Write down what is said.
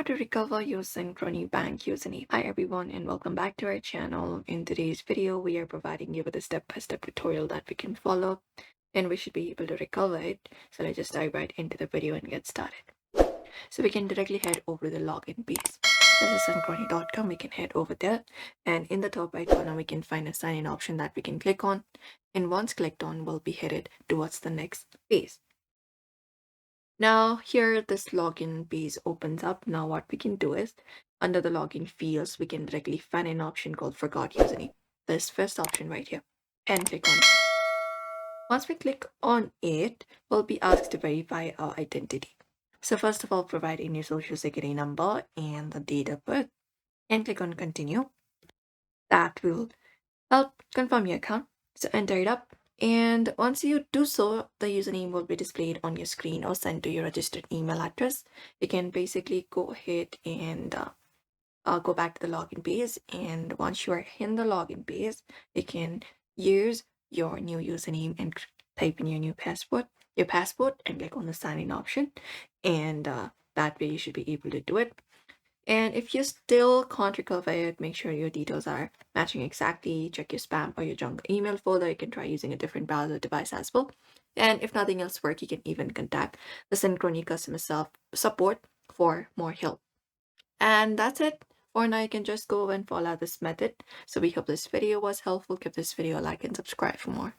to recover your Synchrony Bank username. Hi everyone and welcome back to our channel. In today's video, we are providing you with a step-by-step tutorial that we can follow and we should be able to recover it. So let's just dive right into the video and get started. So we can directly head over to the login page. This is synchrony.com. We can head over there and in the top right corner, we can find a sign in option that we can click on. And once clicked on, we'll be headed towards the next page. Now here this login page opens up. Now what we can do is under the login fields, we can directly find an option called forgot username. This first option right here and click on it. Once we click on it, we'll be asked to verify our identity. So first of all, provide in your social security number and the date of birth and click on continue. That will help confirm your account. So enter it up. And once you do so, the username will be displayed on your screen or sent to your registered email address. You can basically go ahead and go back to the login page. And once you are in the login page, you can use your new username and type in your new passport, and click on the sign in option. And that way you should be able to do it. And if you still can't recover it, make sure your details are matching exactly. Check your spam or your junk email folder. You can try using a different browser device as well. And if nothing else works, you can even contact the Synchrony customer support for more help. And that's it. For now, you can just go and follow this method. So we hope this video was helpful. Give this video a like and subscribe for more.